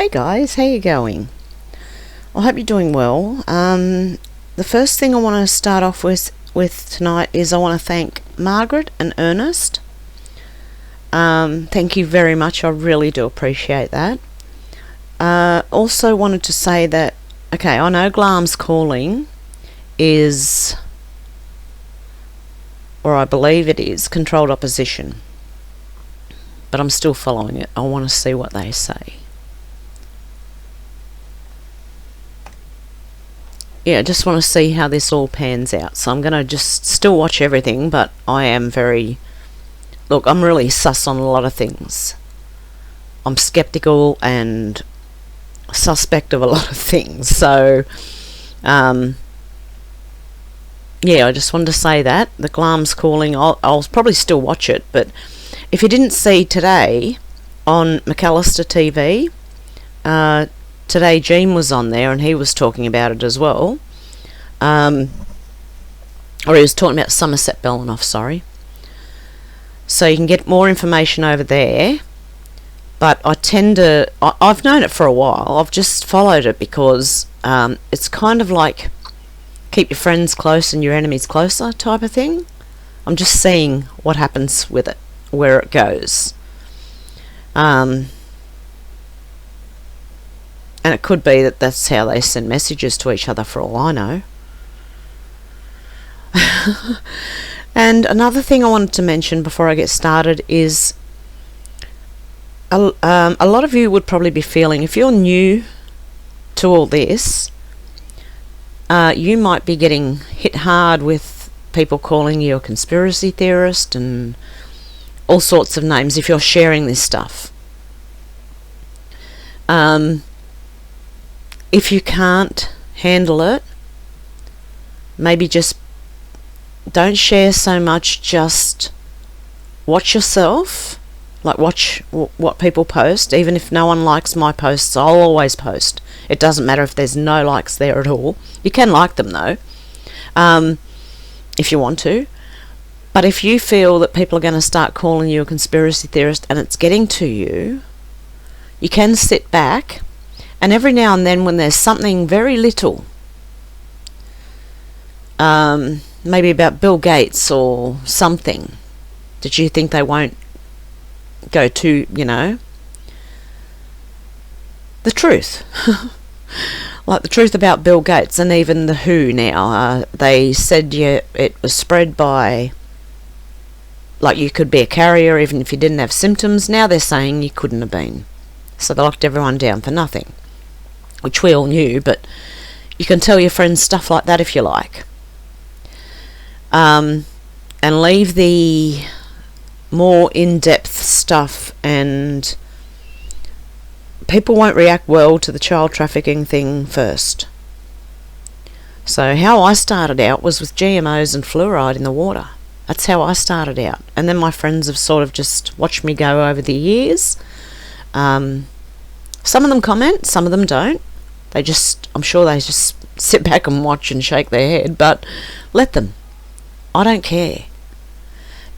Hey guys, how you going? I hope you're doing well. The first thing I want to start off with tonight is I want to thank Margaret and Ernest. Thank you very much. I really do appreciate that. Also wanted to say that, okay, I know Glam's calling is, or I believe it is, controlled opposition. But I'm still following it. I want to see what they say. Yeah, I just want to see how this all pans out. So I'm going to just still watch everything, but I am look, I'm really sus on a lot of things. I'm skeptical and suspect of a lot of things. So, yeah, I just wanted to say that. The Glam's calling, I'll probably still watch it, but if you didn't see today on McAllister TV, today Jean was on there and he was talking about it as well. Or he was talking about Somerset Belanoff, sorry. So you can get more information over there. But I've known it for a while. I've just followed it because it's kind of like keep your friends close and your enemies closer type of thing. I'm just seeing what happens with it, where it goes. And it could be that that's how they send messages to each other for all I know. And another thing I wanted to mention before I get started is a lot of you would probably be feeling, if you're new to all this, you might be getting hit hard with people calling you a conspiracy theorist and all sorts of names if you're sharing this stuff. If you can't handle it, maybe just don't share so much, just watch yourself, like watch what people post. Even if no one likes my posts, I'll always post. It doesn't matter if there's no likes there at all. You can like them though, if you want to. But if you feel that people are going to start calling you a conspiracy theorist and it's getting to you, you can sit back and every now and then when there's something very little, maybe about Bill Gates or something that you think they won't go to, the truth. Like the truth about Bill Gates and even the WHO now. They said it was spread by, like you could be a carrier even if you didn't have symptoms. Now they're saying you couldn't have been. So they locked everyone down for nothing, which we all knew, but you can tell your friends stuff like that if you like. And leave the more in-depth stuff, and people won't react well to the child trafficking thing first. So how I started out was with GMOs and fluoride in the water. That's how I started out. And then my friends have sort of just watched me go over the years. Some of them comment, some of them don't. I'm sure they just sit back and watch and shake their head, but let them. I don't care.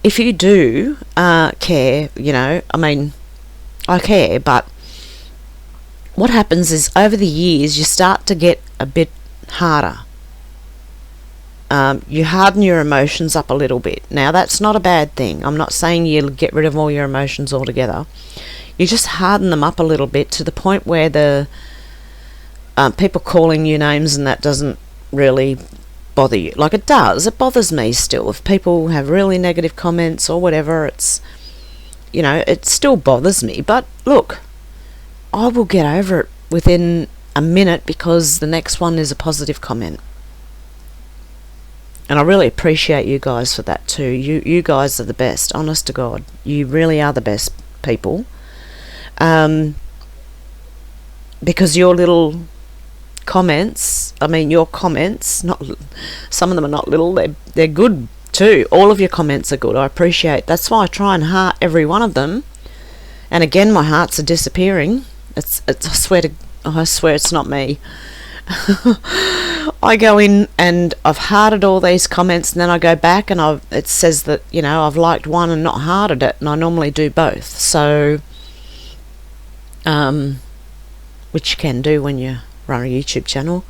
If you do care, I care, but what happens is over the years you start to get a bit harder. You harden your emotions up a little bit. Now that's not a bad thing. I'm not saying you get rid of all your emotions altogether. You just harden them up a little bit to the point where the people calling you names and that doesn't really bother you. Like it does. It bothers me still. If people have really negative comments or whatever, it still bothers me. But look, I will get over it within a minute because the next one is a positive comment. And I really appreciate you guys for that too. You guys are the best, honest to God. You really are the best people. Because your little comments, your comments, some of them are not little, they're good too. All of your comments are good. I appreciate. That's why I try and heart every one of them. And again, my hearts are disappearing. I swear it's not me. I go in and I've hearted all these comments, and then I go back and it says that I've liked one and not hearted it, and I normally do both. So which you can do when you run a YouTube channel.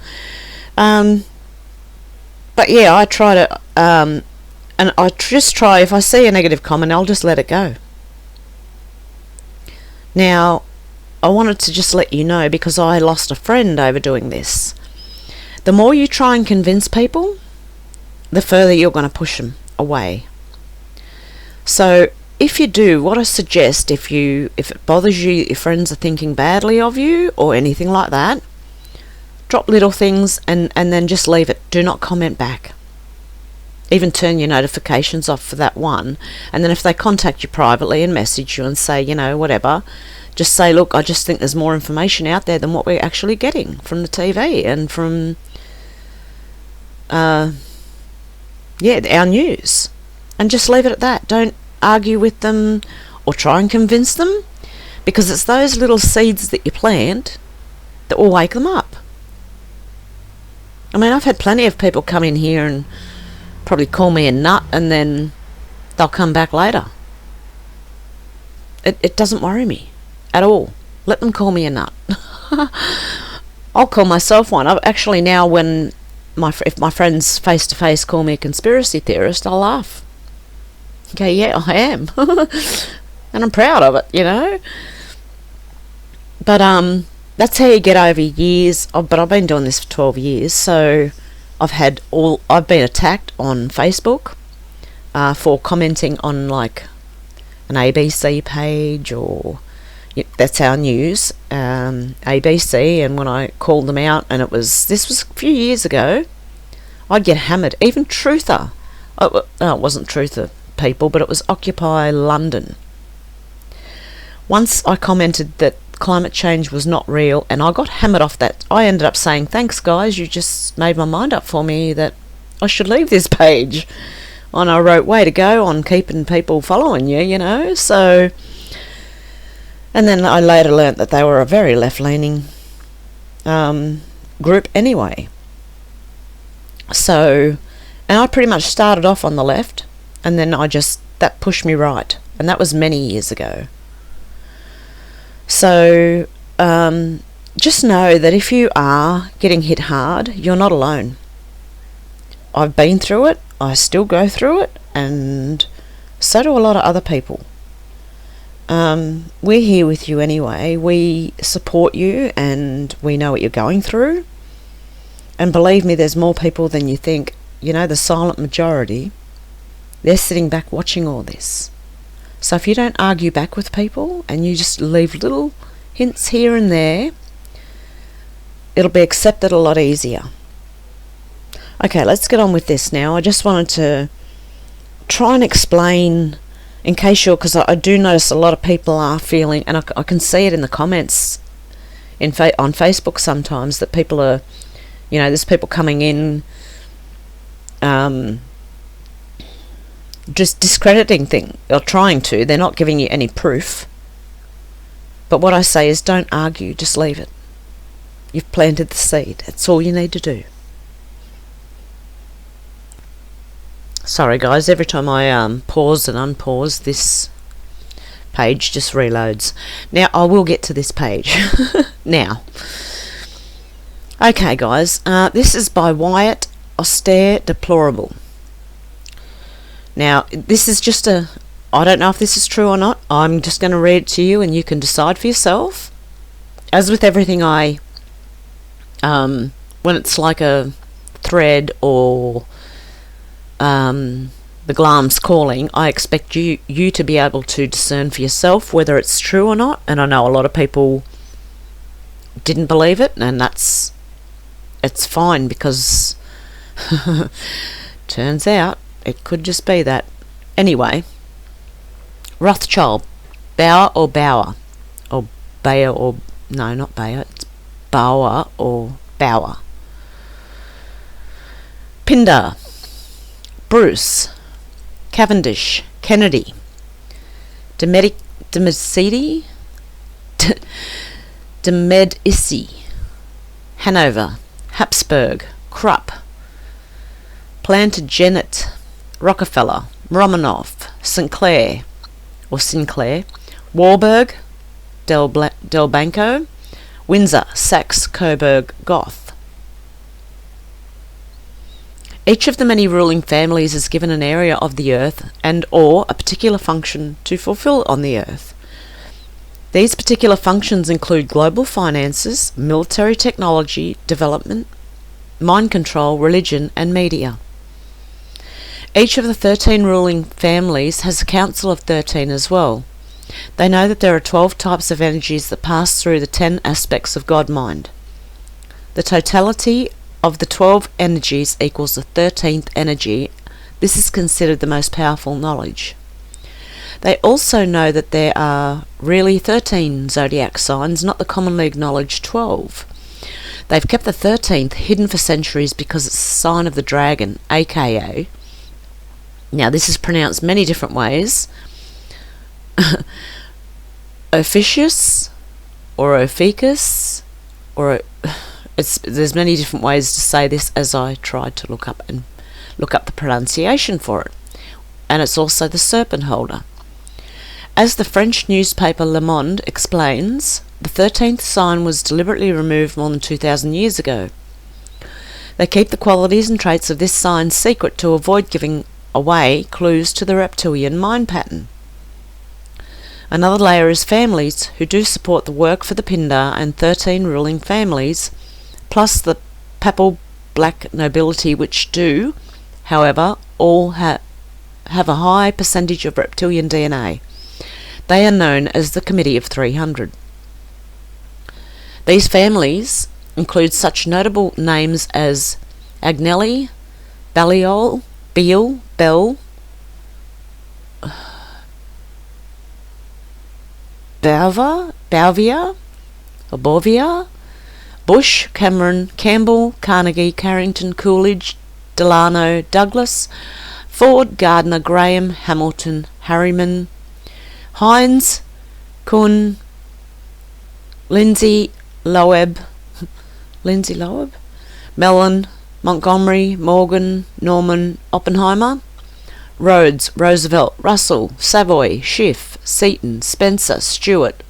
But yeah, I try to, and I just try, if I see a negative comment, I'll just let it go. Now, I wanted to just let you know, because I lost a friend over doing this. The more you try and convince people, the further you're going to push them away. So if you do, what I suggest, if it bothers you, your friends are thinking badly of you or anything like that, drop little things and then just leave it. Do not comment back. Even turn your notifications off for that one. And then if they contact you privately and message you and say, you know, whatever, just say, look, I just think there's more information out there than what we're actually getting from the TV and from our news. And just leave it at that. Don't argue with them or try and convince them, because it's those little seeds that you plant that will wake them up. I mean, I've had plenty of people come in here and probably call me a nut, and then they'll come back later. It doesn't worry me at all. Let them call me a nut. I'll call myself one. I've actually now, when if my friends face to face call me a conspiracy theorist, I'll laugh. Okay, yeah, I am. And I'm proud of it, you know. But that's how you get over years. But I've been doing this for 12 years, so I've been attacked on Facebook for commenting on like an ABC page, or that's our news, ABC, and when I called them out, and this was a few years ago, I'd get hammered. Even Truther, it wasn't Truther people, but it was Occupy London. Once I commented that climate change was not real, and I got hammered off that. I ended up saying, thanks guys, you just made my mind up for me that I should leave this page. And I wrote, way to go on keeping people following you, you know. So, and then I later learnt that they were a very left-leaning group anyway. So, and I pretty much started off on the left, and then that pushed me right, and that was many years ago. So just know that if you are getting hit hard, you're not alone. I've been through it, I still go through it, and so do a lot of other people. We're here with you anyway. We support you, and we know what you're going through. And believe me, there's more people than you think. You know, the silent majority, they're sitting back watching all this. So if you don't argue back with people and you just leave little hints here and there, it'll be accepted a lot easier. Okay, let's get on with this now. I just wanted to try and explain, in case because I do notice a lot of people are feeling, and I can see it in the comments on Facebook sometimes, that people are, you know, there's people coming in just discrediting things, or trying to. They're not giving you any proof. But what I say is, don't argue, just leave it. You've planted the seed. That's all you need to do. Sorry guys, every time I pause and unpause, this page just reloads. Now I will get to this page now. Okay guys, this is by Wyatt Austere Deplorable. Now, this is just I don't know if this is true or not. I'm just going to read it to you, and you can decide for yourself. As with everything when it's like a thread or the Glam's calling, I expect you to be able to discern for yourself whether it's true or not. And I know a lot of people didn't believe it, and it's fine, because turns out it could just be that. Anyway, Rothschild, Bauer or Bauer, or Bayer or, no, not Bayer, it's Bauer or Bauer. Pindar, Bruce, Cavendish, Kennedy, Demedisi, Hanover, Habsburg, Krupp, Plantagenet, Rockefeller, Romanov, Sinclair, Warburg, Del Banco, Windsor, Saxe, Coburg, Goth. Each of the many ruling families is given an area of the earth and or a particular function to fulfill on the earth. These particular functions include global finances, military technology, development, mind control, religion, and media. Each of the 13 ruling families has a council of 13 as well. They know that there are 12 types of energies that pass through the 10 aspects of God-mind. The totality of the 12 energies equals the 13th energy. This is considered the most powerful knowledge. They also know that there are really 13 zodiac signs, not the commonly acknowledged 12. They've kept the 13th hidden for centuries because it's a sign of the dragon, aka, now this is pronounced many different ways, Ophiuchus or Ophiuchus, or there's many different ways to say this, as I tried to look up the pronunciation for it. And it's also the serpent holder. As the French newspaper Le Monde explains, the 13th sign was deliberately removed more than 2,000 years ago. They keep the qualities and traits of this sign secret to avoid giving away clues to the reptilian mind pattern. Another layer is families, who do support the work for the Pindar and 13 ruling families, plus the papal black nobility, which do, however, all have a high percentage of reptilian DNA. They are known as the Committee of 300. These families include such notable names as Agnelli, Balliol, Beale, Bell, Bouvier, Bush, Cameron, Campbell, Carnegie, Carrington, Coolidge, Delano, Douglas, Ford, Gardner, Graham, Hamilton, Harriman, Hines, Kuhn, Lindsay Loeb, Mellon, Montgomery, Morgan, Norman, Oppenheimer, Rhodes, Roosevelt, Russell, Savoy, Schiff, Seaton, Spencer, Stewart,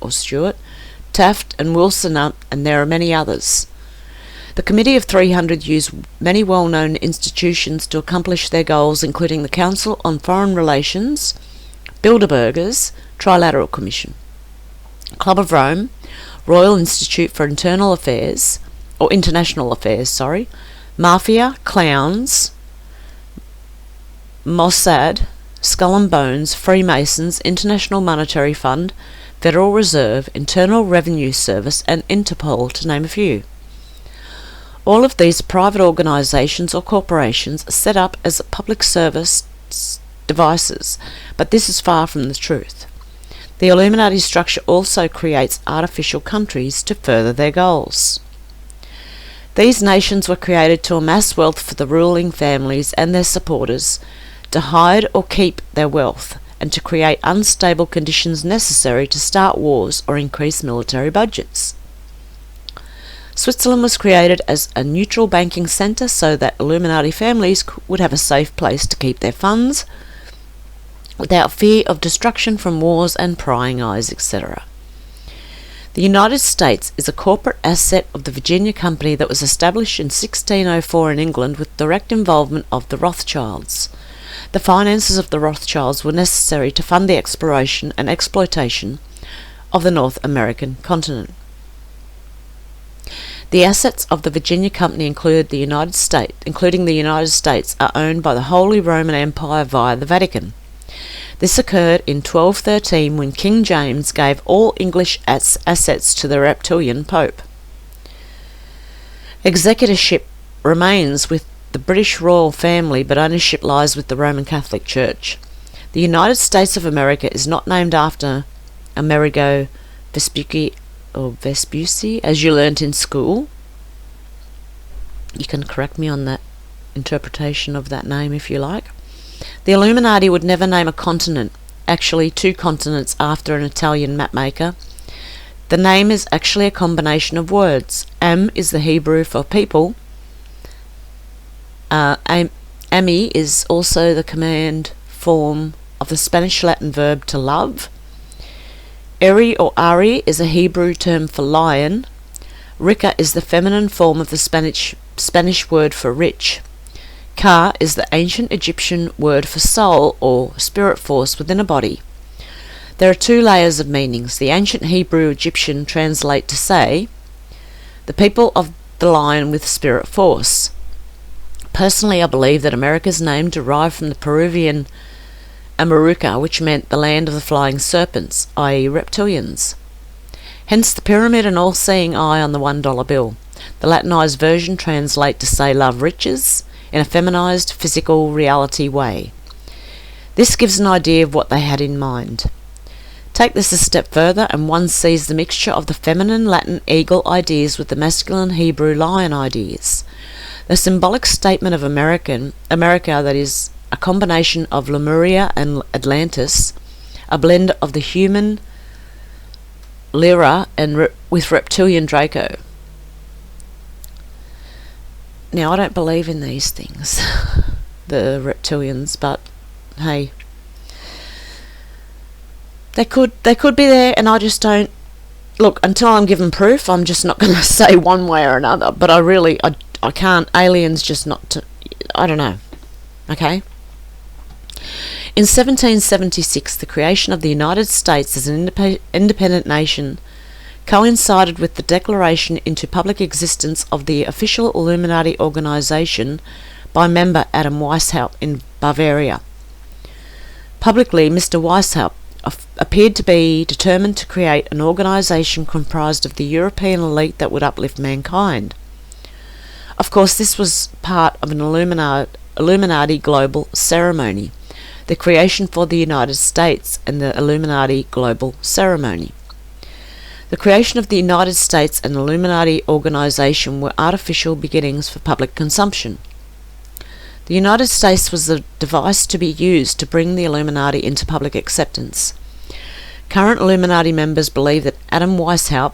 Taft, and Wilson, and there are many others. The Committee of 300 use many well-known institutions to accomplish their goals, including the Council on Foreign Relations, Bilderbergers, Trilateral Commission, Club of Rome, Royal Institute for International Affairs, Mafia, Clowns, Mossad, Skull and Bones, Freemasons, International Monetary Fund, Federal Reserve, Internal Revenue Service, and Interpol, to name a few. All of these private organisations or corporations are set up as public service devices, but this is far from the truth. The Illuminati structure also creates artificial countries to further their goals. These nations were created to amass wealth for the ruling families and their supporters, to hide or keep their wealth, and to create unstable conditions necessary to start wars or increase military budgets. Switzerland was created as a neutral banking centre so that Illuminati families would have a safe place to keep their funds without fear of destruction from wars and prying eyes, etc. The United States is a corporate asset of the Virginia Company that was established in 1604 in England with direct involvement of the Rothschilds. The finances of the Rothschilds were necessary to fund the exploration and exploitation of the North American continent. The assets of the Virginia Company including the United States, are owned by the Holy Roman Empire via the Vatican. This occurred in 1213 when King James gave all English assets to the reptilian Pope. Executorship remains with the British royal family, but ownership lies with the Roman Catholic Church. The United States of America is not named after Amerigo Vespucci, as you learnt in school. You can correct me on that interpretation of that name if you like. The Illuminati would never name a continent, actually 2 continents, after an Italian mapmaker. The name is actually a combination of words. Am is the Hebrew for people. Ami is also the command form of the Spanish Latin verb to love. Eri or Ari is a Hebrew term for lion. Rica is the feminine form of the Spanish word for rich. Ka is the ancient Egyptian word for soul or spirit force within a body. There are two layers of meanings. The ancient Hebrew Egyptian translate to say, the people of the lion with spirit force. Personally, I believe that America's name derived from the Peruvian Amaruca, which meant the land of the flying serpents, i.e. reptilians. Hence the pyramid and all-seeing eye on the $1 bill. The Latinized version translate to say love riches in a feminized physical reality way. This gives an idea of what they had in mind. Take this a step further and one sees the mixture of the feminine Latin eagle ideas with the masculine Hebrew lion ideas. The symbolic statement of America that is a combination of Lemuria and Atlantis, a blend of the human Lyra and with reptilian Draco. Now, I don't believe in these things, the reptilians, but hey, they could be there, and I just don't look. Until I'm given proof, I'm just not going to say one way or another. But I can't. Aliens just not to. I don't know. Okay. In 1776, the creation of the United States as an independent nation coincided with the declaration into public existence of the official Illuminati organization by member Adam Weishaupt in Bavaria. Publicly, Mr. Weishaupt appeared to be determined to create an organization comprised of the European elite that would uplift mankind. Of course, this was part of an Illuminati global ceremony, the creation for the United States and the Illuminati global ceremony. The creation of the United States and Illuminati organization were artificial beginnings for public consumption. The United States was the device to be used to bring the Illuminati into public acceptance. Current Illuminati members believe that Adam Weishaupt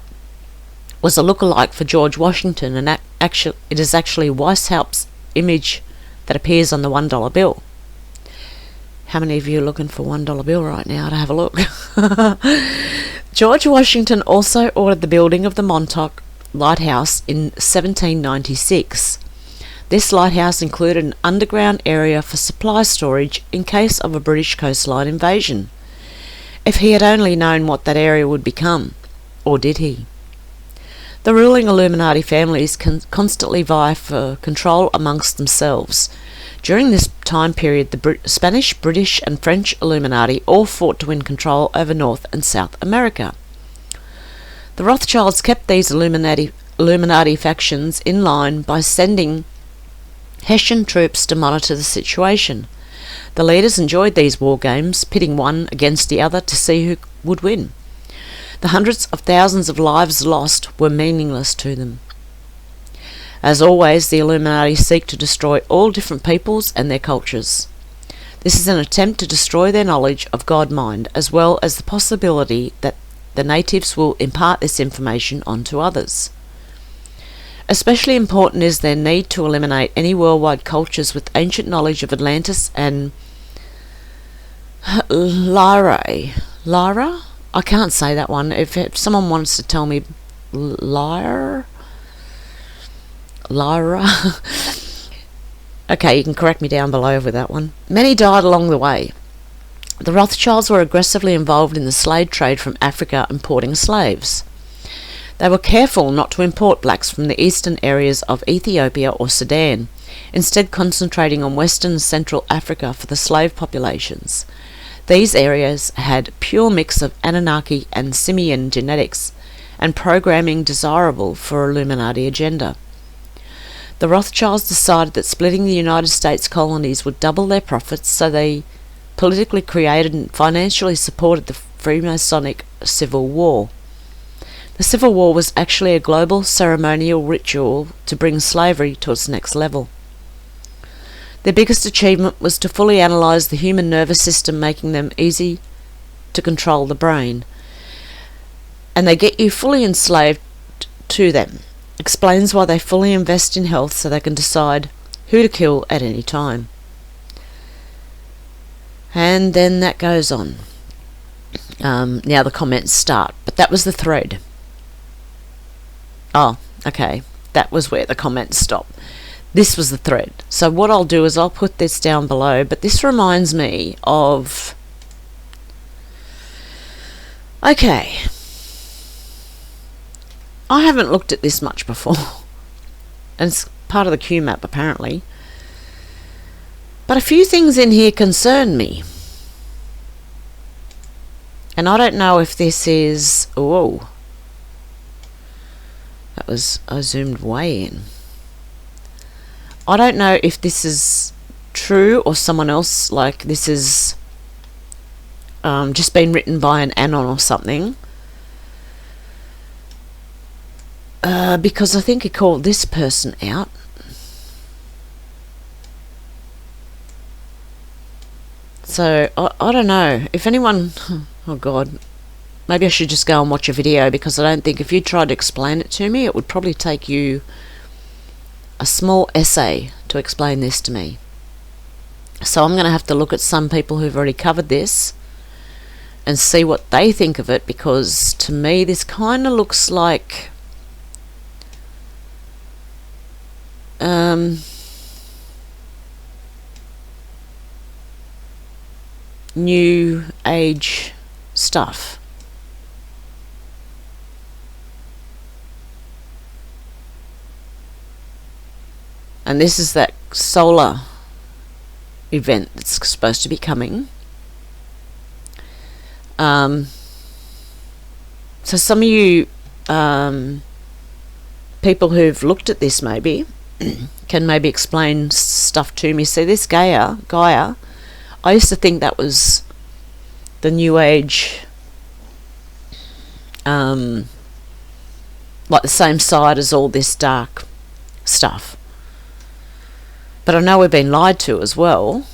was a look-alike for George Washington, and it is actually Weishaupt's image that appears on the $1 bill. How many of you are looking for $1 bill right now to have a look? George Washington also ordered the building of the Montauk Lighthouse in 1796. This lighthouse included an underground area for supply storage in case of a British coastline invasion. If he had only known what that area would become, or did he? The ruling Illuminati families constantly vie for control amongst themselves. During this time period, the Spanish, British and French Illuminati all fought to win control over North and South America. The Rothschilds kept these Illuminati factions in line by sending Hessian troops to monitor the situation. The leaders enjoyed these war games, pitting one against the other to see who would win. The hundreds of thousands of lives lost were meaningless to them. As always, the Illuminati seek to destroy all different peoples and their cultures. This is an attempt to destroy their knowledge of God-mind, as well as the possibility that the natives will impart this information onto others. Especially important is their need to eliminate any worldwide cultures with ancient knowledge of Atlantis and Lyra? I can't say that one. If someone wants to tell me Lyra? Okay, you can correct me down below with that one. Many died along the way. The Rothschilds were aggressively involved in the slave trade from Africa, importing slaves. They were careful not to import blacks from the eastern areas of Ethiopia or Sudan, instead concentrating on western and central Africa for the slave populations. These areas had pure mix of Anunnaki and Simian genetics and programming desirable for Illuminati agenda. The Rothschilds decided that splitting the United States colonies would double their profits, so they politically created and financially supported the Freemasonic Civil War. The Civil War was actually a global ceremonial ritual to bring slavery to its next level. Their biggest achievement was to fully analyse the human nervous system, making them easy to control the brain. And they get you fully enslaved to them. Explains why they fully invest in health so they can decide who to kill at any time. And then that goes on. Now the comments start, but that was the thread. Oh, Okay, that was where the comments stopped. This was the thread. So what I'll do is I'll put this down below, but this reminds me of... Okay. I haven't looked at this much before. And it's part of the Q map, apparently. But a few things in here concern me. And I don't know if this is... Oh. That was... I zoomed way in. I don't know if this is true or someone else, like this is just been written by an anon or something. Because I think he called this person out. So, I don't know. If anyone... Oh, God. Maybe I should just go and watch a video, because I don't think if you tried to explain it to me, it would probably take you a small essay to explain this to me. So I'm going to have to look at some people who've already covered this and see what they think of it, because to me this kind of looks like new age stuff. And this is that solar event that's supposed to be coming. So some of you people who've looked at this maybe can maybe explain stuff to me. See, this Gaia, I used to think that was the new age, like the same side as all this dark stuff. But I know we've been lied to as well.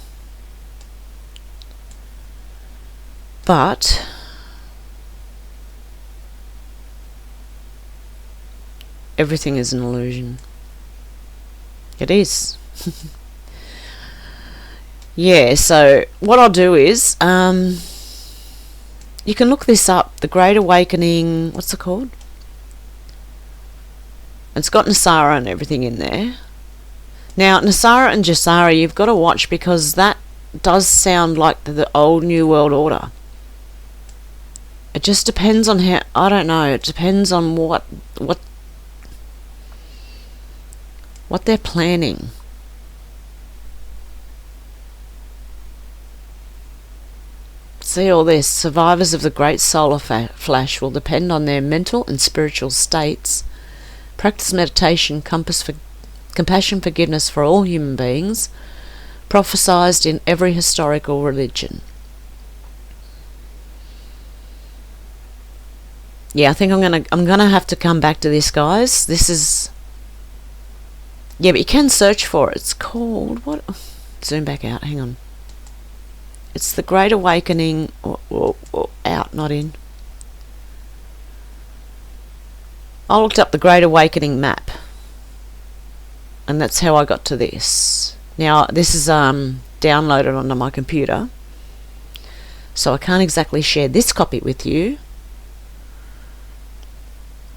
But everything is an illusion. It is. Yeah, so what I'll do is, you can look this up, The Great Awakening, what's it called? It's got Nasara and everything in there. Now, Nasara and Jasara, you've got to watch, because that does sound like the old New World Order. It just depends on how... I don't know. It depends on what they're planning. See all this. Survivors of the Great Solar Flash will depend on their mental and spiritual states, practice meditation, compassion, forgiveness for all human beings, prophesied in every historical religion. Yeah, I think I'm gonna have to come back to this, guys. This is... Yeah, but you can search for it. It's called... What? Zoom back out. Hang on. It's The Great Awakening... out, not in. I looked up The Great Awakening map. And that's how I got to this. Now, this is downloaded onto my computer, so I can't exactly share this copy with you.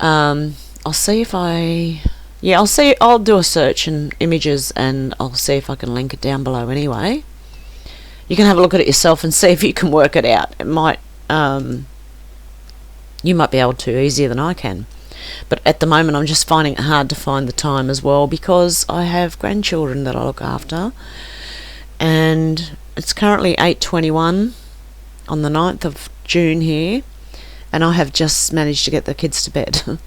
I'll see if I... Yeah, I'll do a search in images, and I'll see if I can link it down below anyway. You can have a look at it yourself and see if you can work it out. It might... you might be able to easier than I can. But at the moment I'm just finding it hard to find the time as well, because I have grandchildren that I look after, and it's currently 8:21 on the 9th of June here, and I have just managed to get the kids to bed.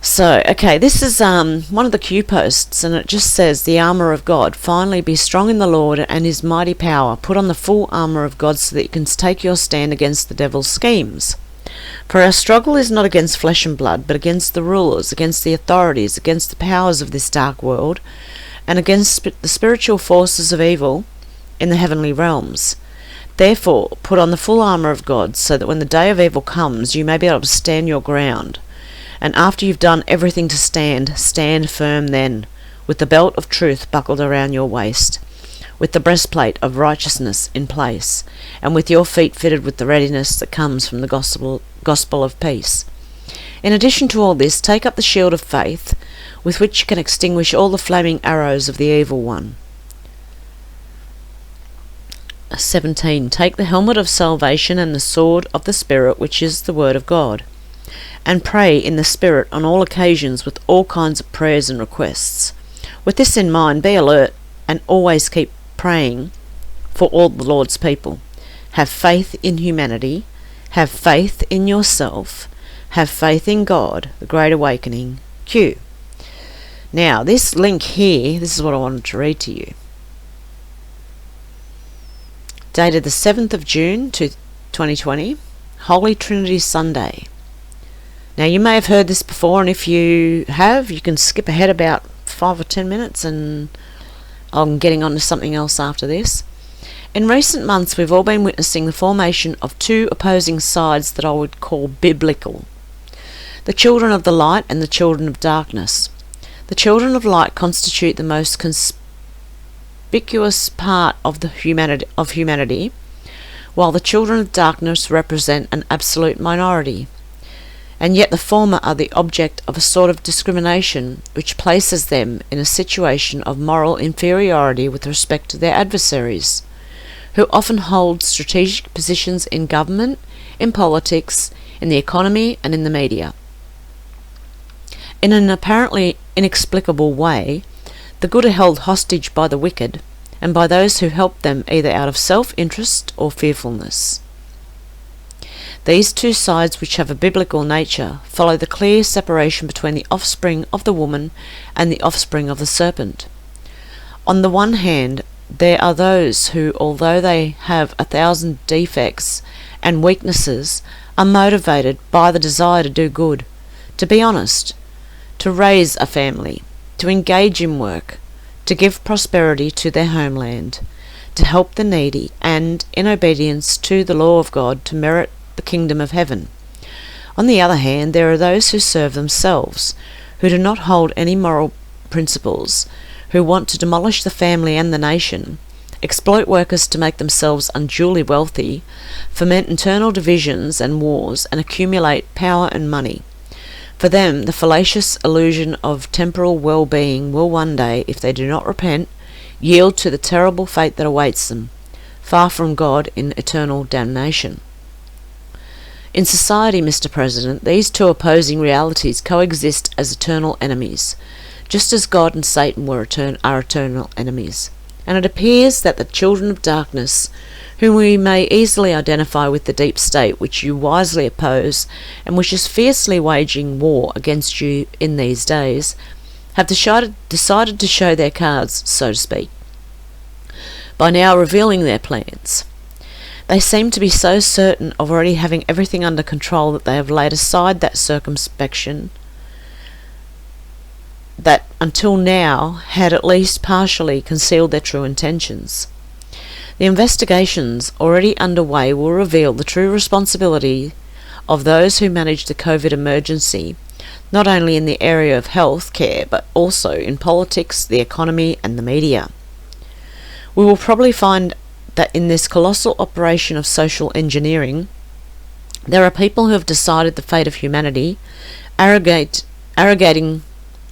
So, okay, this is one of the Q posts, and it just says, the armour of God. Finally, be strong in the Lord and his mighty power. Put on the full armour of God so that you can take your stand against the devil's schemes. For our struggle is not against flesh and blood, but against the rulers, against the authorities, against the powers of this dark world, and against the spiritual forces of evil in the heavenly realms. Therefore, put on the full armour of God, so that when the day of evil comes, you may be able to stand your ground. And after you've done everything to stand, stand firm then, with the belt of truth buckled around your waist, with the breastplate of righteousness in place, and with your feet fitted with the readiness that comes from the gospel of peace. In addition to all this, take up the shield of faith, with which you can extinguish all the flaming arrows of the evil one. 17. Take the helmet of salvation and the sword of the Spirit, which is the word of God, and pray in the Spirit on all occasions with all kinds of prayers and requests. With this in mind, be alert and always keep praying for all the Lord's people. Have faith in humanity, have faith in yourself, have faith in God, the Great Awakening, Q. Now, this link here, this is what I wanted to read to you. Dated the 7th of June 2020, Holy Trinity Sunday. Now, you may have heard this before, and if you have, you can skip ahead about 5 or 10 minutes, and I'm getting on to something else after this. In recent months, we've all been witnessing the formation of two opposing sides that I would call biblical. The children of the light and the children of darkness. The children of light constitute the most conspicuous part of humanity, while the children of darkness represent an absolute minority. And yet the former are the object of a sort of discrimination which places them in a situation of moral inferiority with respect to their adversaries, who often hold strategic positions in government, in politics, in the economy, and in the media. In an apparently inexplicable way, the good are held hostage by the wicked, and by those who help them either out of self-interest or fearfulness. These two sides, which have a biblical nature, follow the clear separation between the offspring of the woman and the offspring of the serpent. On the one hand, there are those who, although they have 1,000 defects and weaknesses, are motivated by the desire to do good, to be honest, to raise a family, to engage in work, to give prosperity to their homeland, to help the needy, and, in obedience to the law of God, to merit the kingdom of heaven. On the other hand, there are those who serve themselves, who do not hold any moral principles, who want to demolish the family and the nation, exploit workers to make themselves unduly wealthy, foment internal divisions and wars, and accumulate power and money. For them, the fallacious illusion of temporal well-being will one day, if they do not repent, yield to the terrible fate that awaits them, far from God in eternal damnation. In society, Mr. President, these two opposing realities coexist as eternal enemies, just as God and Satan are eternal enemies. And it appears that the children of darkness, whom we may easily identify with the deep state which you wisely oppose, and which is fiercely waging war against you in these days, have decided to show their cards, so to speak, by now revealing their plans. They seem to be so certain of already having everything under control that they have laid aside that circumspection that until now had at least partially concealed their true intentions. The investigations already underway will reveal the true responsibility of those who managed the COVID emergency, not only in the area of health care, but also in politics, the economy, and the media. We will probably find that in this colossal operation of social engineering, there are people who have decided the fate of humanity, arrogating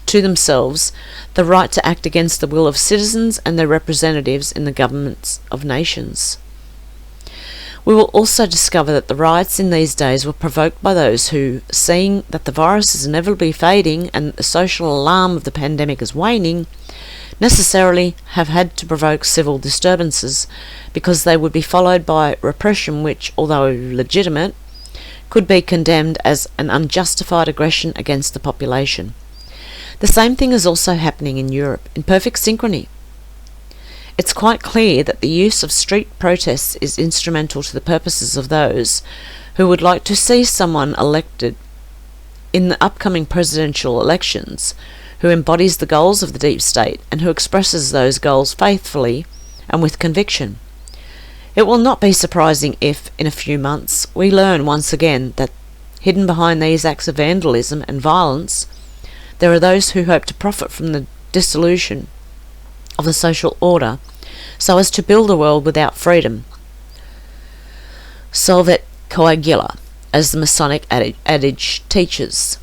to themselves the right to act against the will of citizens and their representatives in the governments of nations. We will also discover that the riots in these days were provoked by those who, seeing that the virus is inevitably fading and the social alarm of the pandemic is waning, necessarily have had to provoke civil disturbances, because they would be followed by repression which, although legitimate, could be condemned as an unjustified aggression against the population. The same thing is also happening in Europe, in perfect synchrony. It's quite clear that the use of street protests is instrumental to the purposes of those who would like to see someone elected in the upcoming presidential elections who embodies the goals of the deep state and who expresses those goals faithfully and with conviction. It will not be surprising if, in a few months, we learn once again that hidden behind these acts of vandalism and violence, there are those who hope to profit from the dissolution of the social order so as to build a world without freedom. Solvet coagula, as the Masonic adage teaches.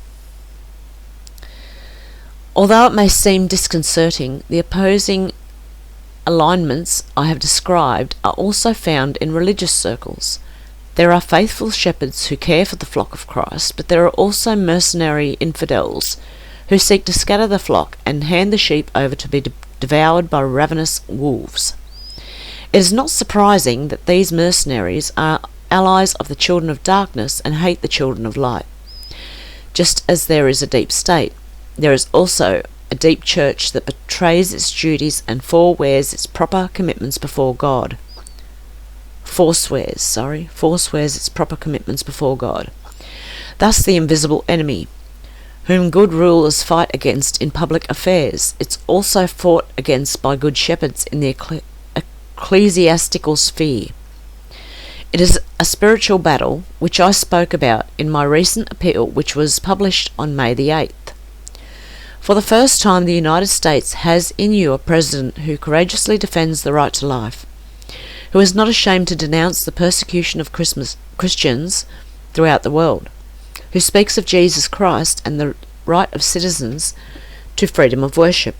Although it may seem disconcerting, the opposing alignments I have described are also found in religious circles. There are faithful shepherds who care for the flock of Christ, but there are also mercenary infidels who seek to scatter the flock and hand the sheep over to be devoured by ravenous wolves. It is not surprising that these mercenaries are allies of the children of darkness and hate the children of light. Just as there is a deep state, there is also a deep church that betrays its duties and forswears its proper commitments before God. Forswears its proper commitments before God. Thus the invisible enemy, whom good rulers fight against in public affairs, it's also fought against by good shepherds in the ecclesiastical sphere. It is a spiritual battle which I spoke about in my recent appeal, which was published on May the 8th. For the first time, the United States has in you a president who courageously defends the right to life, who is not ashamed to denounce the persecution of Christians throughout the world, who speaks of Jesus Christ and the right of citizens to freedom of worship.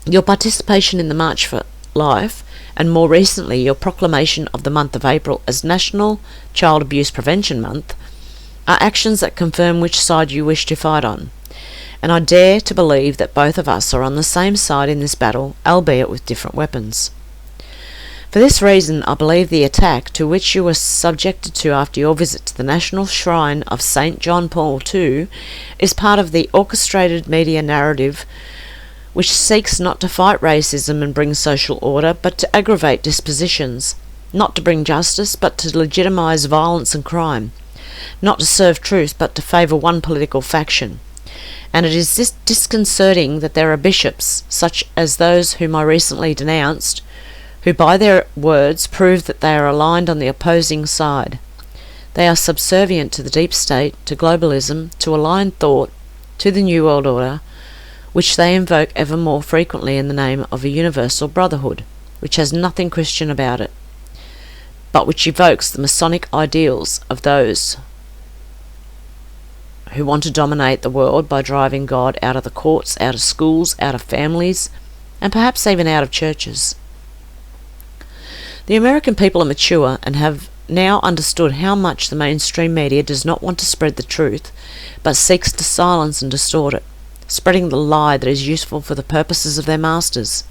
Your participation in the March for Life, and more recently your proclamation of the month of April as National Child Abuse Prevention Month, are actions that confirm which side you wish to fight on. And I dare to believe that both of us are on the same side in this battle, albeit with different weapons. For this reason, I believe the attack to which you were subjected to after your visit to the National Shrine of St. John Paul II is part of the orchestrated media narrative which seeks not to fight racism and bring social order, but to aggravate dispositions, not to bring justice, but to legitimise violence and crime, not to serve truth, but to favour one political faction. And it is disconcerting that there are bishops, such as those whom I recently denounced, who by their words prove that they are aligned on the opposing side. They are subservient to the deep state, to globalism, to aligned thought, to the New World Order, which they invoke ever more frequently in the name of a universal brotherhood, which has nothing Christian about it, but which evokes the Masonic ideals of those who want to dominate the world by driving God out of the courts, out of schools, out of families, and perhaps even out of churches. The American people are mature and have now understood how much the mainstream media does not want to spread the truth, but seeks to silence and distort it, spreading the lie that is useful for the purposes of their masters.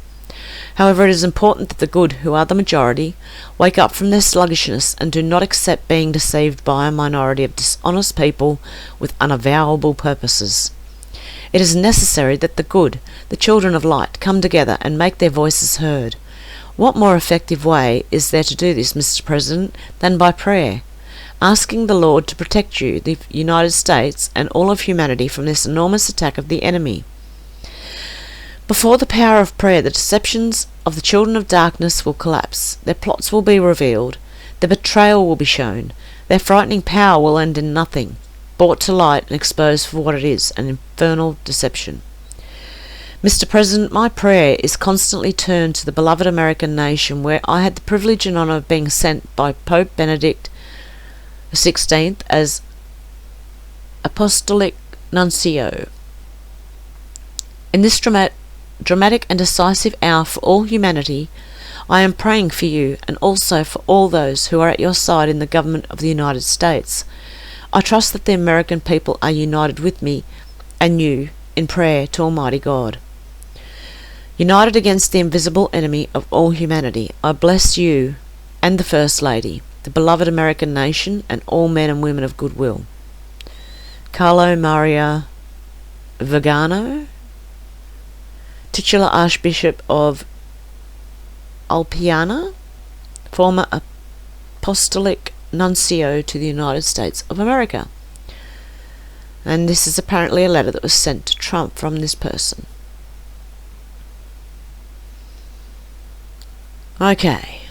However, it is important that the good, who are the majority, wake up from their sluggishness and do not accept being deceived by a minority of dishonest people with unavowable purposes. It is necessary that the good, the children of light, come together and make their voices heard. What more effective way is there to do this, Mr. President, than by prayer, asking the Lord to protect you, the United States, and all of humanity from this enormous attack of the enemy? Before the power of prayer, the deceptions of the children of darkness will collapse, their plots will be revealed, their betrayal will be shown, their frightening power will end in nothing, brought to light and exposed for what it is, an infernal deception. Mr. President, my prayer is constantly turned to the beloved American nation, where I had the privilege and honour of being sent by Pope Benedict XVI as Apostolic Nuncio. In this dramatic and decisive hour for all humanity, I am praying for you and also for all those who are at your side in the government of the United States. I trust that the American people are united with me and you in prayer to Almighty God. United against the invisible enemy of all humanity, I bless you and the First Lady, the beloved American nation, and all men and women of goodwill. Carlo Maria Vigano, titular Archbishop of Alpiana, former Apostolic Nuncio to the United States of America. And this is apparently a letter that was sent to Trump from this person. Okay,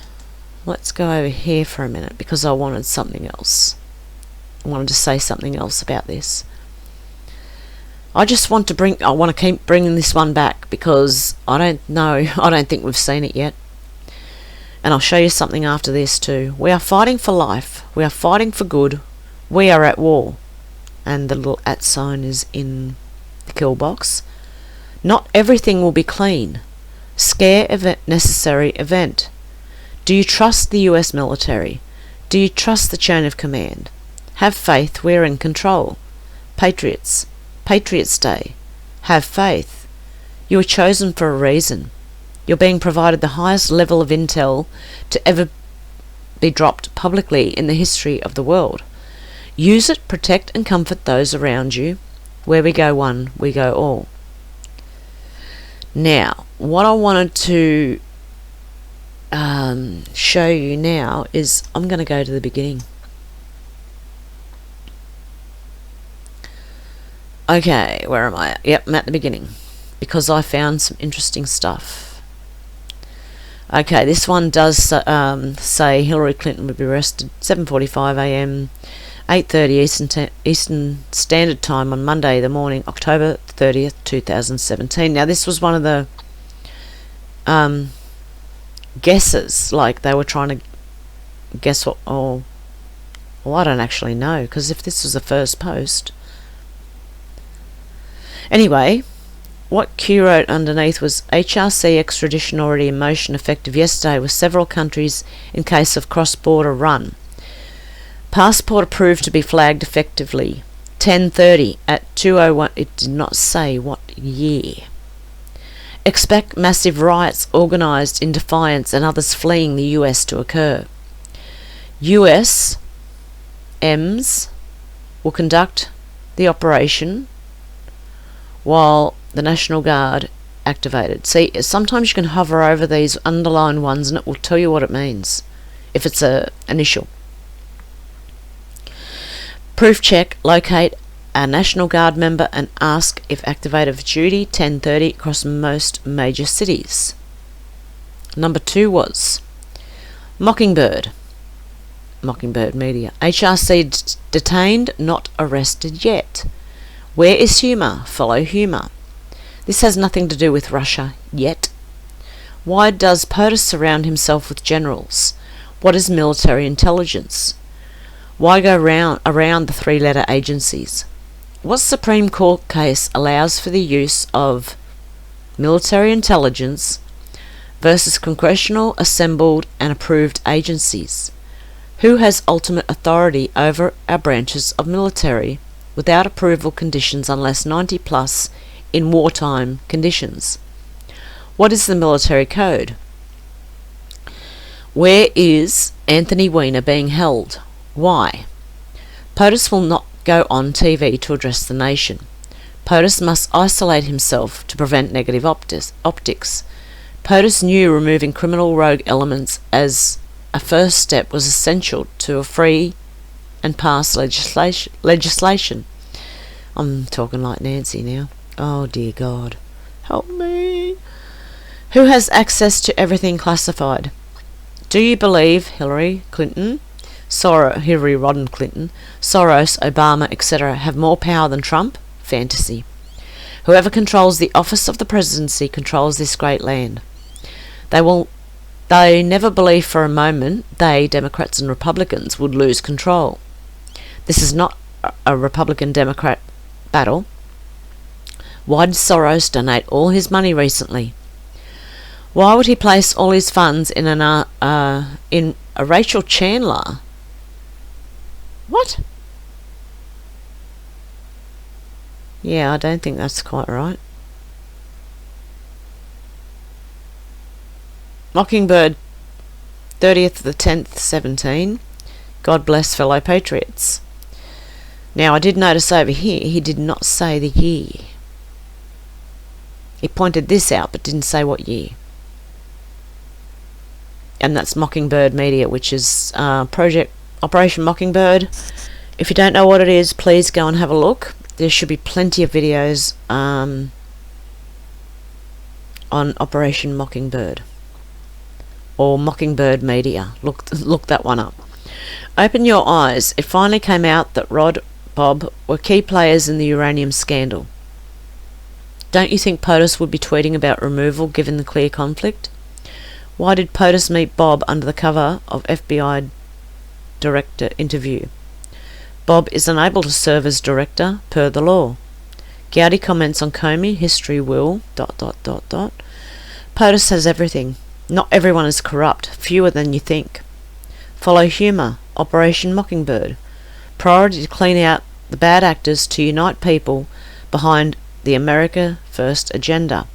let's go over here for a minute because I wanted something else. I wanted to say something else about this. I want to keep bringing this one back because I don't think we've seen it yet. And I'll show you something after this too. We are fighting for life. We are fighting for good. We are at war. And the little @ sign is in the kill box. Not everything will be clean. Scare event, necessary event. Do you trust the US military? Do you trust the chain of command? Have faith, we're in control. Patriots. Patriots Day. Have faith. You were chosen for a reason. You're being provided the highest level of intel to ever be dropped publicly in the history of the world. Use it, protect and comfort those around you. Where we go one, we go all. Now, what I wanted to show you now is I'm going to go to the beginning. Okay, where am I? Yep, I'm at the beginning because I found some interesting stuff. Okay, this one does say Hillary Clinton would be arrested 7:45 a.m. 8:30 Eastern Standard Time on Monday the morning, October 30th, 2017. Now, this was one of the guesses, like they were trying to guess what. Oh, well, I don't actually know, because if this was the first post. Anyway, what Q wrote underneath was HRC extradition already in motion, effective yesterday, with several countries in case of cross-border run. Passport approved to be flagged effectively. 10:30 at 2:01. It did not say what year. Expect massive riots organised in defiance and others fleeing the US to occur. US EMS will conduct the operation while the National Guard activated. See, sometimes you can hover over these underlined ones and it will tell you what it means if it's a initial. Proof check, locate a National Guard member and ask if activated for duty. 10:30 across most major cities. Number 2 was Mockingbird Media. HRC detained, not arrested yet. Where is humour? Follow humour. This has nothing to do with Russia yet. Why does POTUS surround himself with generals? What is military intelligence? Why go around the 3-letter agencies? What Supreme Court case allows for the use of military intelligence versus congressional assembled and approved agencies? Who has ultimate authority over our branches of military without approval conditions unless 90 plus in wartime conditions? What is the military code? Where is Anthony Weiner being held? Why? POTUS will not go on TV to address the nation. POTUS must isolate himself to prevent negative optics. POTUS knew removing criminal rogue elements as a first step was essential to a free and pass legislation. I'm talking like Nancy now. Oh dear God, help me. Who has access to everything classified? Do you believe Hillary Clinton, Hillary Rodham Clinton, Soros, Obama, etc. have more power than Trump? Fantasy. Whoever controls the office of the presidency controls this great land. They never believe for a moment they, Democrats and Republicans, would lose control. This is not a Republican-Democrat battle. Why did Soros donate all his money recently? Why would he place all his funds in a Rachel Chandler? What? Yeah, I don't think that's quite right. Mockingbird, 30th of the 10th, 17. God bless fellow patriots. Now, I did notice over here, he did not say the year. He pointed this out, but didn't say what year. And that's Mockingbird Media, which is Operation Mockingbird. If you don't know what it is, please go and have a look. There should be plenty of videos on Operation Mockingbird or Mockingbird Media. Look that one up. Open your eyes. It finally came out that Bob were key players in the uranium scandal. Don't you think POTUS would be tweeting about removal given the clear conflict? Why did POTUS meet Bob under the cover of FBI director interview? Bob is unable to serve as director per the law. Gowdy comments on Comey, history will, ... POTUS has everything. Not everyone is corrupt, fewer than you think. Follow humour, Operation Mockingbird. Priority to clean out the bad actors to unite people behind the America First agenda.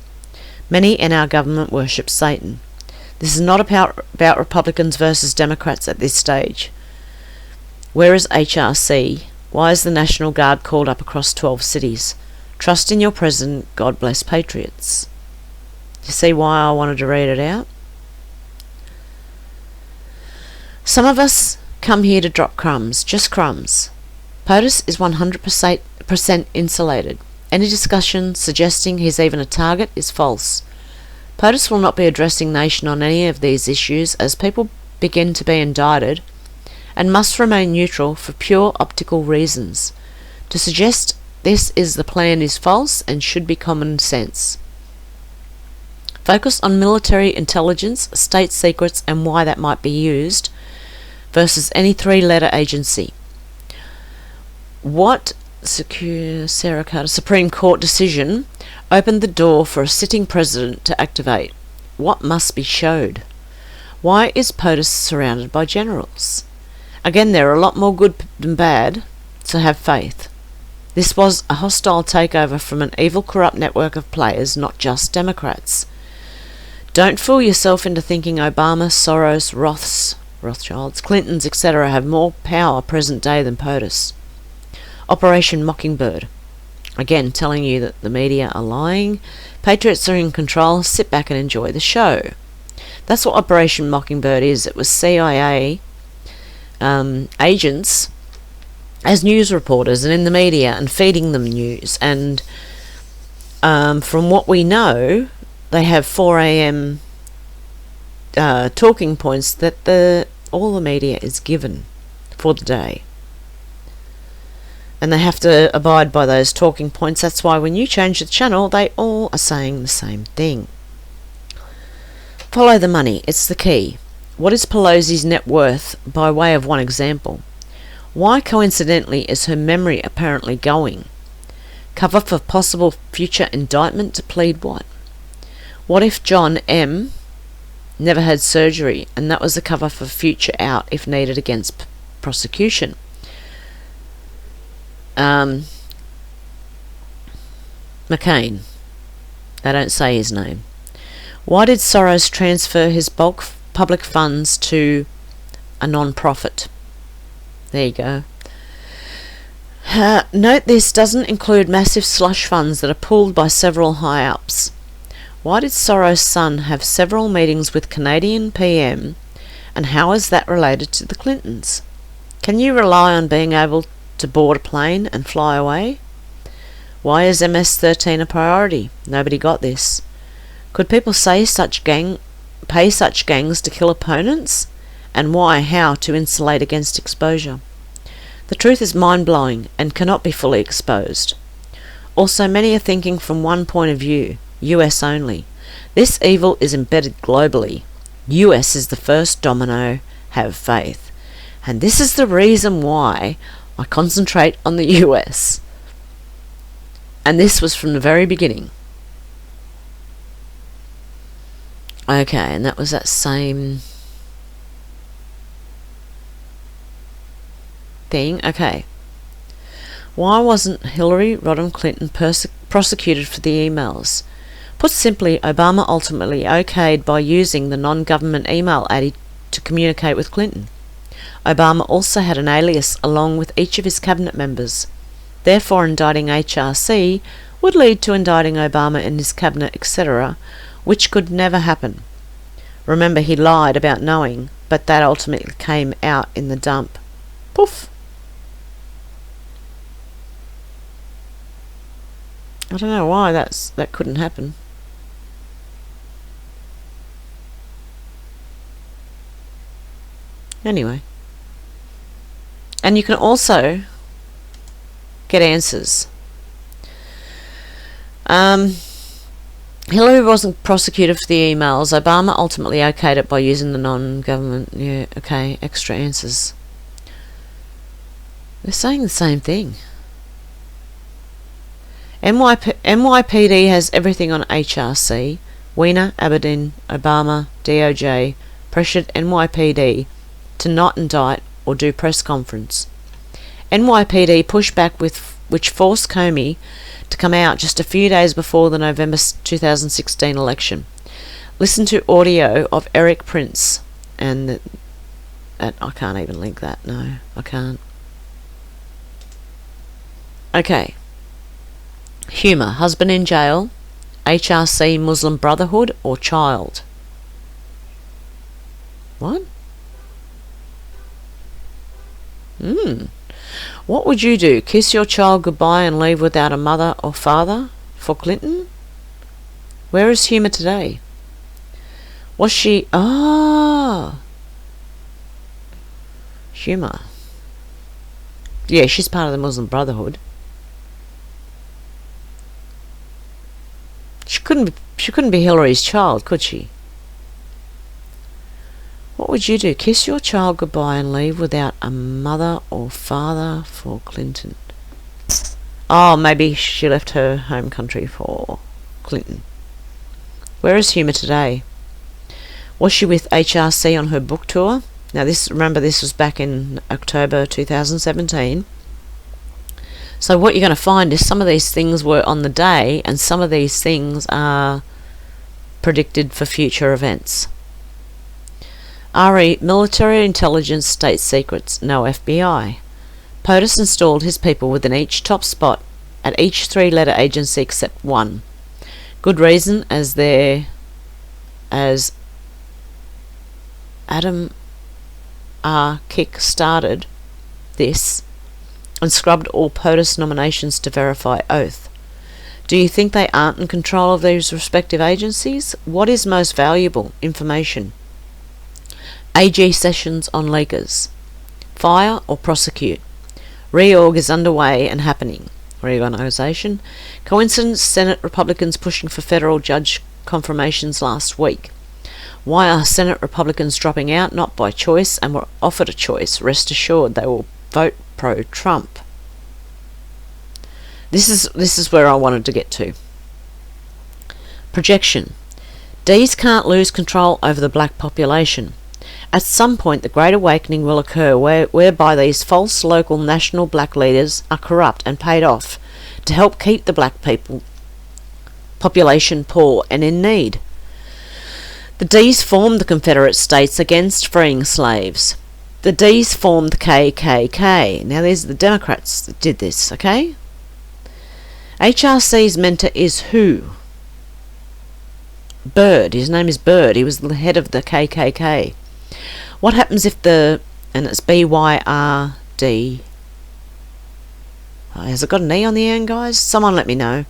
Many in our government worship Satan. This is not about Republicans versus Democrats at this stage. Where is HRC? Why is the National Guard called up across 12 cities? Trust in your president. God bless patriots. You see why I wanted to read it out? Some of us come here to drop crumbs, just crumbs. POTUS is 100% insulated. Any discussion suggesting he's even a target is false. POTUS will not be addressing Nation on any of these issues as people begin to be indicted, and must remain neutral for pure optical reasons. To suggest this is the plan is false and should be common sense. Focus on military intelligence, state secrets, and why that might be used, versus any three-letter agency. What Sarah Carter Supreme Court decision opened the door for a sitting president to activate? What must be showed? Why is POTUS surrounded by generals? Again, there are a lot more good than bad, so have faith. This was a hostile takeover from an evil, corrupt network of players, not just Democrats. Don't fool yourself into thinking Obama, Soros, Rothschilds, Clintons, etc. have more power present day than POTUS. Operation Mockingbird. Again, telling you that the media are lying. Patriots are in control. Sit back and enjoy the show. That's what Operation Mockingbird is. It was CIA agents as news reporters and in the media and feeding them news. And from what we know, they have 4 a.m. Talking points that all the media is given for the day. And they have to abide by those talking points. That's why when you change the channel, they all are saying the same thing. Follow the money. It's the key. What is Pelosi's net worth by way of one example? Why, coincidentally, is her memory apparently going? Cover for possible future indictment to plead what? What if John M. never had surgery and that was a cover for future out if needed against prosecution? McCain. They don't say his name. Why did Soros transfer his bulk public funds to a non-profit? There you go. Note this doesn't include massive slush funds that are pooled by several high-ups. Why did Soros' son have several meetings with Canadian PM, and how is that related to the Clintons? Can you rely on being able to board a plane and fly away? Why is MS-13 a priority? Nobody got this. Could people pay such gangs to kill opponents? And why, how to insulate against exposure? The truth is mind-blowing and cannot be fully exposed. Also, many are thinking from one point of view, US only. This evil is embedded globally. US is the first domino. Have faith. And this is the reason why I concentrate on the US. And this was from the very beginning. Okay, and that was that same thing. Okay. Why wasn't Hillary Rodham Clinton prosecuted for the emails? Put simply, Obama ultimately okayed by using the non-government email ADDI to communicate with Clinton. Obama also had an alias along with each of his cabinet members. Therefore, indicting HRC would lead to indicting Obama and his cabinet, etc., which could never happen. Remember, he lied about knowing, but that ultimately came out in the dump. Poof! I don't know why that couldn't happen. Anyway. And you can also get answers. Hillary wasn't prosecuted for the emails. Obama ultimately okayed it by using the non-government. Yeah, okay, extra answers. They're saying the same thing. NYPD has everything on HRC. Weiner, Aberdeen, Obama, DOJ pressured NYPD to not indict or do press conference. NYPD pushed back which forced Comey to come out just a few days before the November 2016 election. Listen to audio of Eric Prince and I can't even link that. No, I can't. Okay. Humour. Husband in jail. HRC Muslim Brotherhood or child? What? What would you do? Kiss your child goodbye and leave without a mother or father for Clinton? Where is Humour today? Was she... Humour. Yeah, she's part of the Muslim Brotherhood. She couldn't be Hillary's child, could she? What would you do? Kiss your child goodbye and leave without a mother or father for Clinton? Oh, maybe she left her home country for Clinton. Where is Humour today? Was she with HRC on her book tour? Now, remember, this was back in October 2017. So what you're going to find is some of these things were on the day, and some of these things are predicted for future events. RE, military intelligence, state secrets, no FBI. POTUS installed his people within each top spot at each three-letter agency except one. Good reason, as Adam R. Kick started this and scrubbed all POTUS nominations to verify oath. Do you think they aren't in control of these respective agencies? What is most valuable information? AG sessions on leakers. Fire or prosecute? Reorg is underway and happening. Reorganisation. Coincidence, Senate Republicans pushing for federal judge confirmations last week. Why are Senate Republicans dropping out? Not by choice, and were offered a choice. Rest assured they will vote pro-Trump. This is where I wanted to get to. Projection. D's can't lose control over the black population. At some point the Great Awakening will occur whereby these false local national black leaders are corrupt and paid off to help keep the black population poor and in need. The D's formed the Confederate States against freeing slaves. The D's formed the KKK. Now these are the Democrats that did this, okay? HRC's mentor is who? Byrd. His name is Byrd. He was the head of the KKK. What happens if and it's BYRD. Has it got an E on the end, guys? Someone let me know.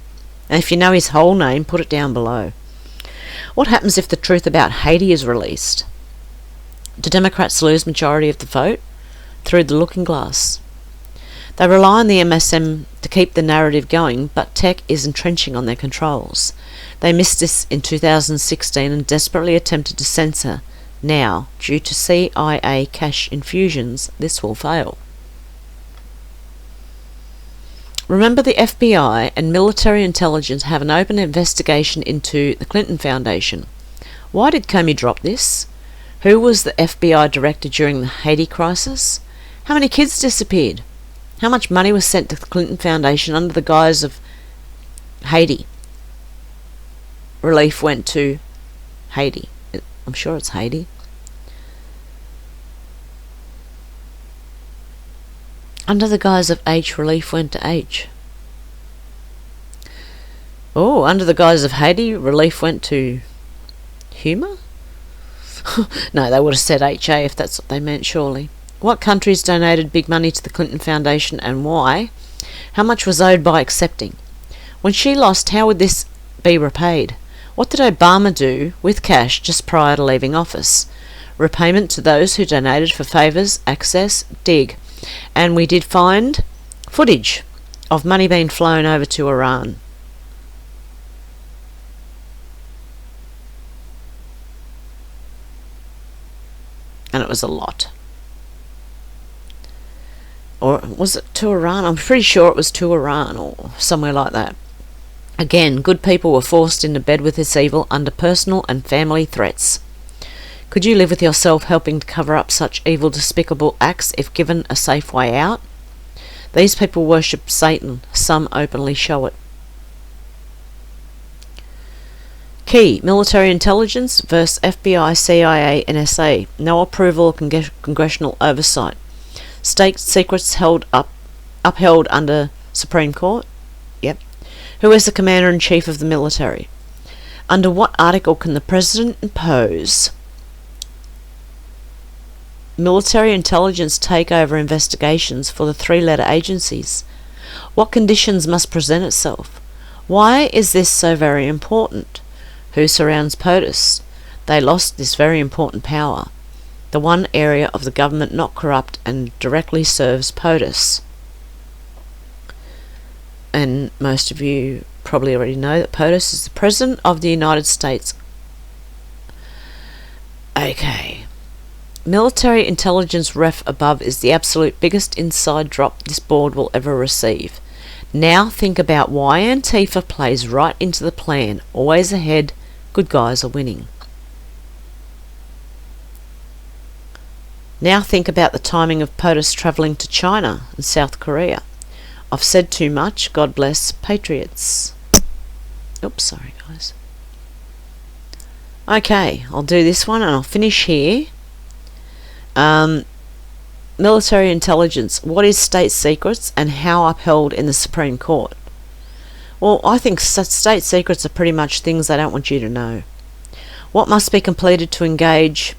And if you know his whole name, put it down below. What happens if the truth about Haiti is released? Do Democrats lose majority of the vote? Through the looking glass. They rely on the MSM to keep the narrative going, but tech is entrenching on their controls. They missed this in 2016 and desperately attempted to censor. Now, due to CIA cash infusions, this will fail. Remember, the FBI and military intelligence have an open investigation into the Clinton Foundation. Why did Comey drop this? Who was the FBI director during the Haiti crisis? How many kids disappeared? How much money was sent to the Clinton Foundation under the guise of Haiti? Relief went to Haiti. I'm sure it's Haiti. Under the guise of H, relief went to H. Oh, under the guise of Haiti, relief went to Humour? No, they would have said HA if that's what they meant, surely. What countries donated big money to the Clinton Foundation and why? How much was owed by accepting? When she lost, how would this be repaid? What did Obama do with cash just prior to leaving office? Repayment to those who donated for favours, access, dig. And we did find footage of money being flown over to Iran. And it was a lot. Or was it to Iran? I'm pretty sure it was to Iran or somewhere like that. Again, good people were forced into bed with this evil under personal and family threats. Could you live with yourself helping to cover up such evil, despicable acts if given a safe way out? These people worship Satan. Some openly show it. Key: military intelligence versus FBI, CIA, NSA. No approval or congressional oversight. State secrets upheld under Supreme Court. Yep. Who is the Commander-in-Chief of the military? Under what article can the President impose military intelligence takeover investigations for the three-letter agencies? What conditions must present itself? Why is this so very important? Who surrounds POTUS? They lost this very important power, the one area of the government not corrupt and directly serves POTUS. And most of you probably already know that POTUS is the President of the United States. Okay. Military intelligence ref above is the absolute biggest inside drop this board will ever receive. Now think about why Antifa plays right into the plan. Always ahead, good guys are winning. Now think about the timing of POTUS travelling to China and South Korea. I've said too much. God bless patriots. Oops, sorry guys. Okay, I'll do this one and I'll finish here. Military intelligence. What is state secrets and how upheld in the Supreme Court? Well, I think state secrets are pretty much things they don't want you to know. What must be completed to engage?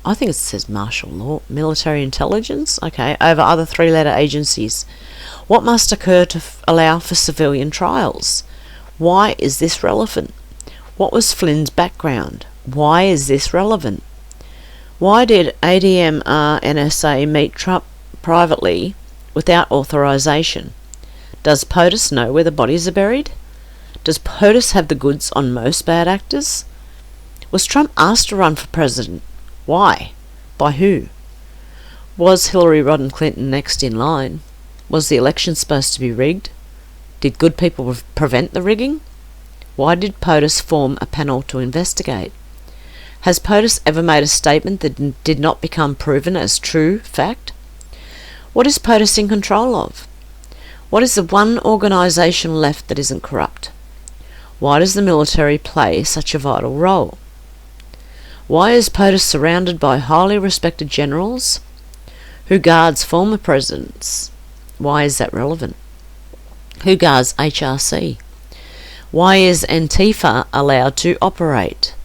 I think it says martial law, military intelligence, okay, over other three-letter agencies. What must occur to allow for civilian trials? Why is this relevant? What was Flynn's background? Why is this relevant? Why did ADMR NSA meet Trump privately without authorization? Does POTUS know where the bodies are buried? Does POTUS have the goods on most bad actors? Was Trump asked to run for president? Why? By who? Was Hillary Rodham Clinton next in line? Was the election supposed to be rigged? Did good people prevent the rigging? Why did POTUS form a panel to investigate? Has POTUS ever made a statement that did not become proven as true fact? What is POTUS in control of? What is the one organisation left that isn't corrupt? Why does the military play such a vital role? Why is POTUS surrounded by highly respected generals? Who guards former presidents? Why is that relevant? Who guards HRC? Why is Antifa allowed to operate?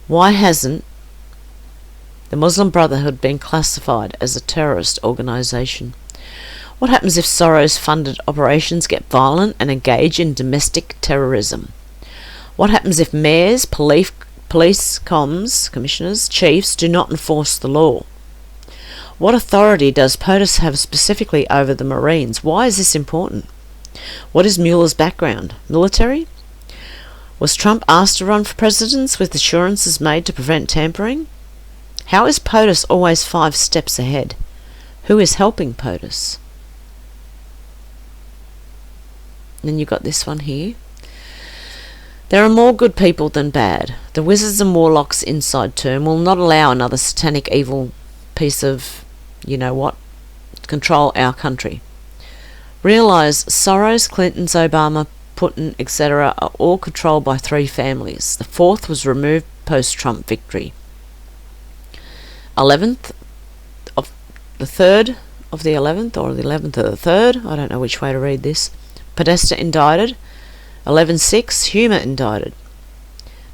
Why hasn't the Muslim Brotherhood been classified as a terrorist organisation? What happens if Soros-funded operations get violent and engage in domestic terrorism? What happens if mayors, police comms, commissioners, chiefs do not enforce the law? What authority does POTUS have specifically over the Marines? Why is this important? What is Mueller's background? Military? Was Trump asked to run for president with assurances made to prevent tampering? How is POTUS always 5 steps ahead? Who is helping POTUS? Then you got this one here. There are more good people than bad. The wizards and warlocks inside term will not allow another satanic evil piece of, you know what, to control our country. Realise Soros, Clintons, Obama, Putin, etc. are all controlled by 3 families. The 4th was removed post-Trump victory. 11th of the 3rd of the 11th, or the 11th of the 3rd, I don't know which way to read this. Podesta indicted. 11/6, Humer indicted.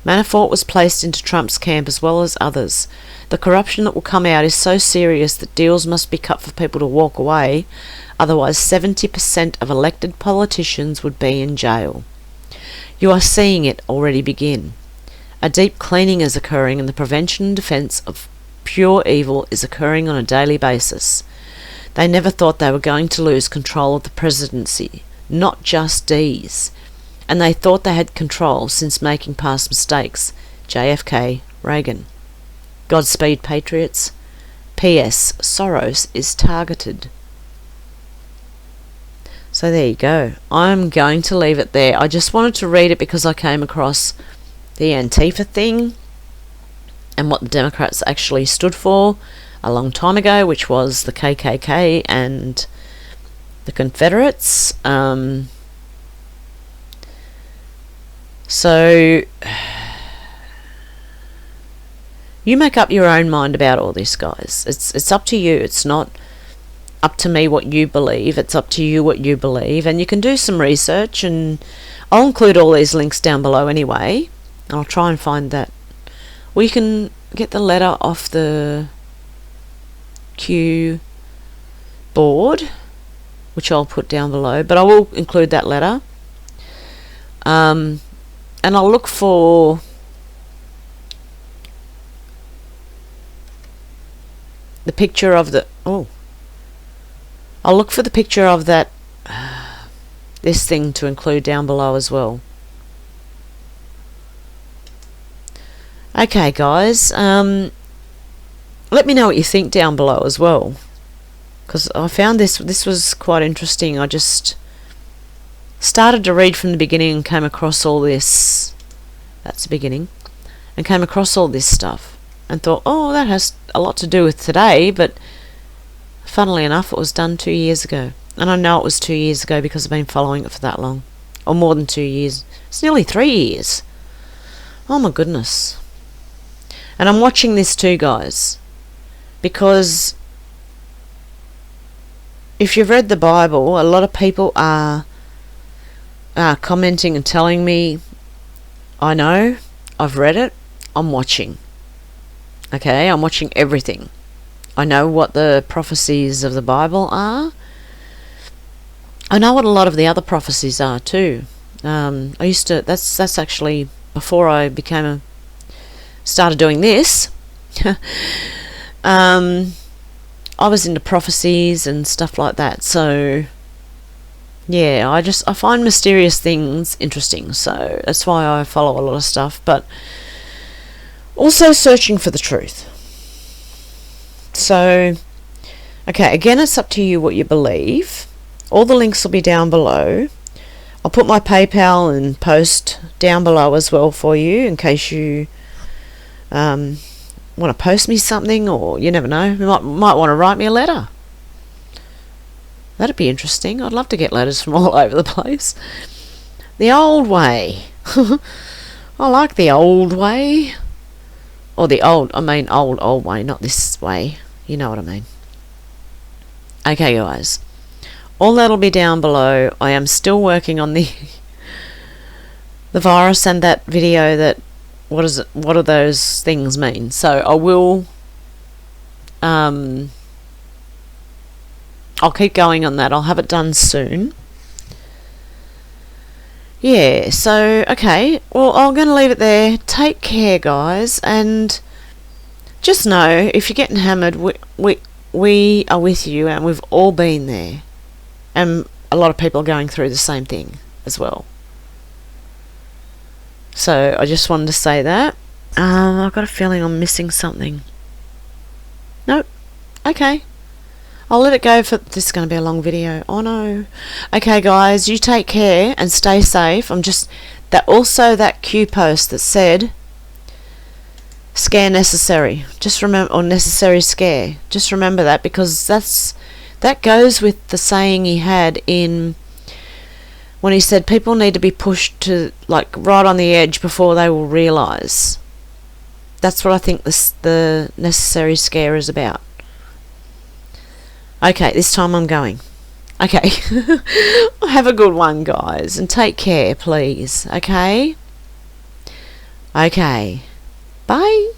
Manafort was placed into Trump's camp as well as others. The corruption that will come out is so serious that deals must be cut for people to walk away, otherwise 70% of elected politicians would be in jail. You are seeing it already begin. A deep cleaning is occurring and the prevention and defence of pure evil is occurring on a daily basis. They never thought they were going to lose control of the presidency, not just D's. And they thought they had control since making past mistakes. JFK, Reagan. Godspeed, patriots. P.S. Soros is targeted. So there you go. I'm going to leave it there. I just wanted to read it because I came across the Antifa thing and what the Democrats actually stood for a long time ago, which was the KKK and the Confederates. So you make up your own mind about all this, guys. It's up to you. It's not up to me what you believe. It's up to you what you believe, and you can do some research, and I'll include all these links down below anyway. I'll try and find that. Well, you can get the letter off the Q board, which I'll put down below, but I will include that letter. And I'll look for the picture of the I'll look for the picture of that this thing to include down below as well. Okay, guys, let me know what you think down below as well, because I found this was quite interesting. I just started to read from the beginning and came across all this. That's the beginning. And came across all this stuff and thought, oh, that has a lot to do with today, but funnily enough, it was done 2 years ago. And I know it was 2 years ago because I've been following it for that long. Or more than 2 years. It's nearly 3 years. Oh my goodness. And I'm watching this too, guys, because if you've read the Bible, a lot of people are commenting and telling me, I know, I've read it, I'm watching. Okay, I'm watching everything. I know what the prophecies of the Bible are. I know what a lot of the other prophecies are too. That's actually before I started doing this. I was into prophecies and stuff like that. So yeah, I find mysterious things interesting. So that's why I follow a lot of stuff, but also searching for the truth. So, okay, again, it's up to you what you believe. All the links will be down below. I'll put my PayPal and post down below as well for you, in case you want to post me something, or you never know, you might want to write me a letter. That'd be interesting. I'd love to get letters from all over the place. The old way. I like the old way. Or old way, not this way. You know what I mean. Okay, guys. All that'll be down below. I am still working on the virus and that video that what do those things mean. So I will I'll keep going on that. I'll have it done soon. Yeah, so okay. Well, I'm going to leave it there. Take care, guys, and just know, if you're getting hammered, we are with you, and we've all been there. And a lot of people are going through the same thing as well. So I just wanted to say that. I've got a feeling I'm missing something. Nope. Okay. I'll let it go for... This is going to be a long video. Oh no. Okay, guys, you take care and stay safe. That Q post that said scare necessary. Just remember, or necessary scare. Just remember that, because that goes with the saying he had in when he said people need to be pushed to, like, right on the edge before they will realise. That's what I think the necessary scare is about. Okay, this time I'm going. Okay. Have a good one, guys, and take care, please. Okay? Okay. Bye.